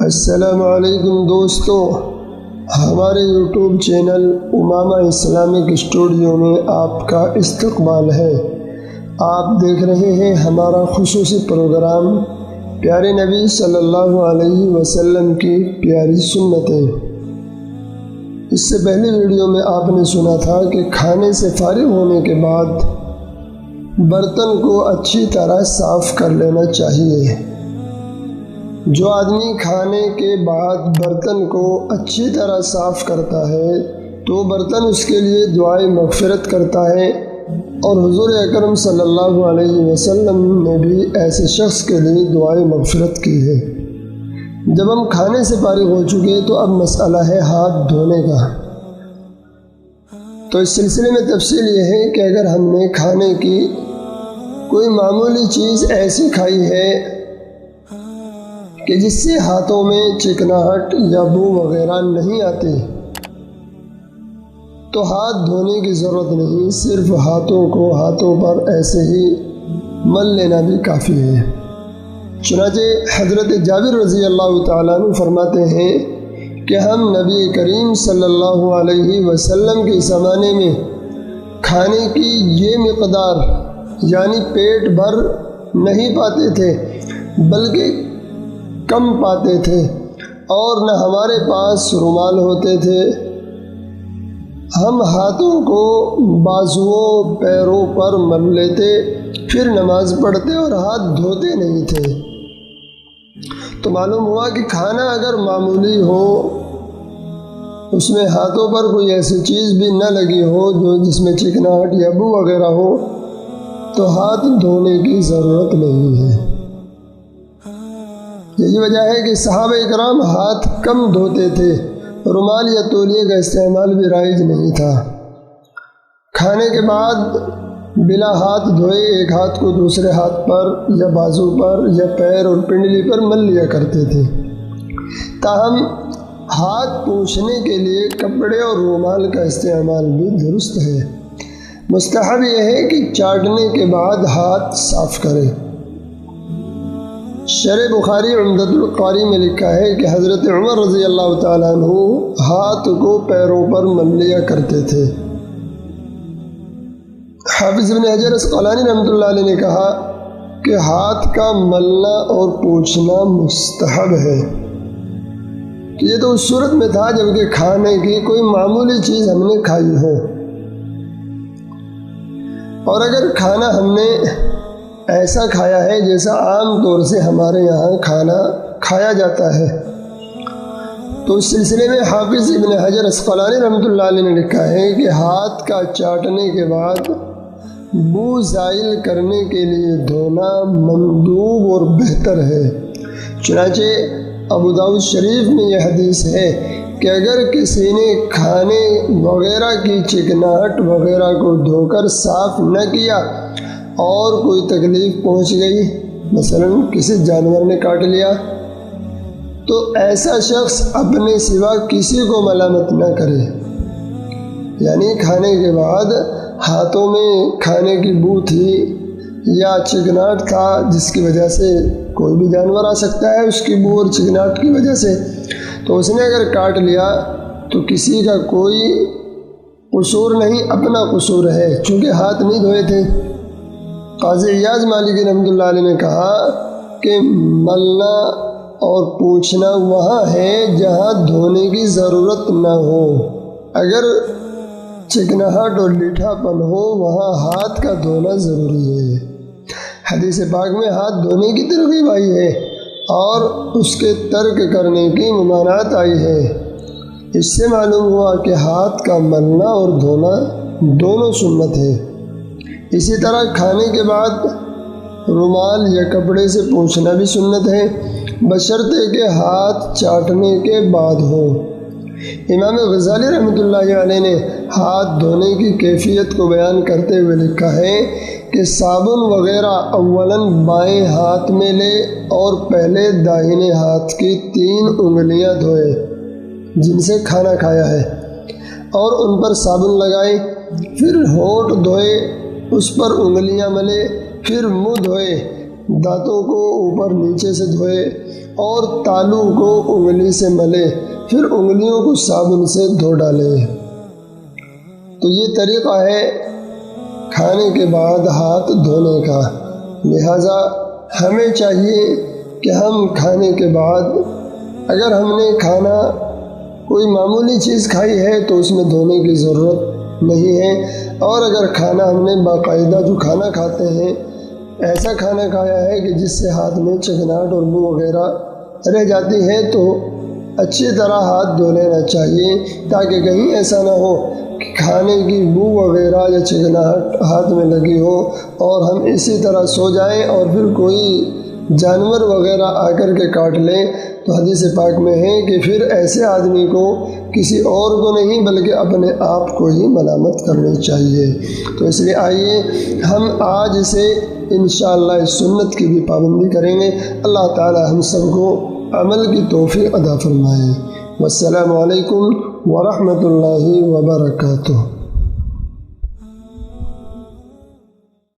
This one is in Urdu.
السلام علیکم دوستو، ہمارے یوٹیوب چینل امامہ اسلامک اسٹوڈیو میں آپ کا استقبال ہے۔ آپ دیکھ رہے ہیں ہمارا خصوصی پروگرام پیارے نبی صلی اللہ علیہ وسلم کی پیاری سنتیں۔ اس سے پہلے ویڈیو میں آپ نے سنا تھا کہ کھانے سے فارغ ہونے کے بعد برتن کو اچھی طرح صاف کر لینا چاہیے۔ جو آدمی کھانے کے بعد برتن کو اچھی طرح صاف کرتا ہے تو برتن اس کے لیے دعائے مغفرت کرتا ہے، اور حضور اکرم صلی اللہ علیہ وسلم نے بھی ایسے شخص کے لیے دعائے مغفرت کی ہے۔ جب ہم کھانے سے فارغ ہو چکے تو اب مسئلہ ہے ہاتھ دھونے کا۔ تو اس سلسلے میں تفصیل یہ ہے کہ اگر ہم نے کھانے کی کوئی معمولی چیز ایسی کھائی ہے کہ جس سے ہاتھوں میں چکناہٹ یا بو وغیرہ نہیں آتی تو ہاتھ دھونے کی ضرورت نہیں، صرف ہاتھوں پر ایسے ہی مل لینا بھی کافی ہے۔ چنانچہ حضرت جابر رضی اللہ تعالیٰ عنہ فرماتے ہیں کہ ہم نبی کریم صلی اللہ علیہ وسلم کے زمانے میں کھانے کی یہ مقدار یعنی پیٹ بھر نہیں پاتے تھے بلکہ کم پاتے تھے، اور نہ ہمارے پاس رومال ہوتے تھے۔ ہم ہاتھوں کو بازوؤں پیروں پر مل لیتے، پھر نماز پڑھتے اور ہاتھ دھوتے نہیں تھے۔ تو معلوم ہوا کہ کھانا اگر معمولی ہو، اس میں ہاتھوں پر کوئی ایسی چیز بھی نہ لگی ہو جس میں چکناہٹ یا بو وغیرہ ہو، تو ہاتھ دھونے کی ضرورت نہیں ہے۔ یہی وجہ ہے کہ صحابہ اکرام ہاتھ کم دھوتے تھے، رومال یا تولیے کا استعمال بھی رائج نہیں تھا۔ کھانے کے بعد بلا ہاتھ دھوئے ایک ہاتھ کو دوسرے ہاتھ پر یا بازو پر یا پیر اور پنڈلی پر مل لیا کرتے تھے۔ تاہم ہاتھ پوچھنے کے لیے کپڑے اور رومال کا استعمال بھی درست ہے۔ مستحب یہ ہے کہ چاٹنے کے بعد ہاتھ صاف کرے۔ شرح بخاری عمدۃ القاری میں لکھا ہے کہ حضرت عمر رضی اللہ تعالیٰ عنہ ہاتھ کو پیروں پر مل لیا کرتے تھے۔ حافظ ابن حجر اسقلانی رحمۃ اللہ علیہ نے کہا کہ ہاتھ کا ملنا اور پوچھنا مستحب ہے۔ یہ تو اس صورت میں تھا جبکہ کھانے کی کوئی معمولی چیز ہم نے کھائی ہو، اور اگر کھانا ہم نے ایسا کھایا ہے جیسا عام طور سے ہمارے یہاں کھانا کھایا جاتا ہے، تو اس سلسلے میں حافظ ابن حجر اسقلانی رحمۃ اللہ علیہ نے لکھا ہے کہ ہاتھ کا چاٹنے کے بعد بو زائل کرنے کے لیے دھونا مندوب اور بہتر ہے۔ چنانچہ ابو داؤد شریف میں یہ حدیث ہے کہ اگر کسی نے کھانے وغیرہ کی چکناہٹ وغیرہ کو دھو کر صاف نہ کیا اور کوئی تکلیف پہنچ گئی، مثلا کسی جانور نے کاٹ لیا، تو ایسا شخص اپنے سوا کسی کو ملامت نہ کرے۔ یعنی کھانے کے بعد ہاتھوں میں کھانے کی بو تھی یا چکناہٹ تھا جس کی وجہ سے کوئی بھی جانور آ سکتا ہے اس کی بو اور چکناہٹ کی وجہ سے، تو اس نے اگر کاٹ لیا تو کسی کا کوئی قصور نہیں، اپنا قصور ہے، چونکہ ہاتھ نہیں دھوئے تھے۔ قاضی ایاز مالکی رحمۃ اللہ علیہ نے کہا کہ ملنا اور پوچھنا وہاں ہے جہاں دھونے کی ضرورت نہ ہو۔ اگر چکناہٹ اور لیٹھا پن ہو وہاں ہاتھ کا دھونا ضروری ہے۔ حدیث پاک میں ہاتھ دھونے کی ترغیب آئی ہے اور اس کے ترک کرنے کی ممانعت آئی ہے۔ اس سے معلوم ہوا کہ ہاتھ کا ملنا اور دھونا دونوں سنت ہے۔ اسی طرح کھانے کے بعد رومال یا کپڑے سے پوچھنا بھی سنت ہے، بشرطے کہ ہاتھ چاٹنے کے بعد ہو۔ امام غزالی رحمۃ اللہ علیہ نے ہاتھ دھونے کی کیفیت کو بیان کرتے ہوئے لکھا ہے کہ صابن وغیرہ اولاً بائیں ہاتھ میں لے اور پہلے داہنے ہاتھ کی 3 انگلیاں دھوئے جن سے کھانا کھایا ہے، اور ان پر صابن لگائے، پھر ہونٹ دھوئے، اس پر انگلیاں ملے، پھر منہ دھوئے، دانتوں کو اوپر نیچے سے دھوئے، اور تالو کو انگلی سے ملے، پھر انگلیوں کو صابن سے دھو ڈالے۔ تو یہ طریقہ ہے کھانے کے بعد ہاتھ دھونے کا۔ لہٰذا ہمیں چاہیے کہ ہم کھانے کے بعد اگر ہم نے کھانا کوئی معمولی چیز کھائی ہے تو اس میں دھونے کی ضرورت نہیں ہے، اور اگر کھانا ہم نے باقاعدہ جو کھانا کھاتے ہیں ایسا کھانا کھایا ہے کہ جس سے ہاتھ میں چکناہٹ اور بو وغیرہ رہ جاتی ہے تو اچھی طرح ہاتھ دھو لینا چاہیے، تاکہ کہیں ایسا نہ ہو کہ کھانے کی بو وغیرہ یا چکناہٹ ہاتھ میں لگی ہو اور ہم اسی طرح سو جائیں اور پھر کوئی جانور وغیرہ آ کر کے کاٹ لیں۔ تو حدیث پاک میں ہے کہ پھر ایسے آدمی کو کسی اور کو نہیں بلکہ اپنے آپ کو ہی ملامت کرنی چاہیے۔ تو اس لیے آئیے ہم آج سے انشاءاللہ اس سنت کی بھی پابندی کریں گے۔ اللہ تعالی ہم سب کو عمل کی توفیق عطا فرمائے۔ والسلام علیکم ورحمۃ اللہ وبرکاتہ۔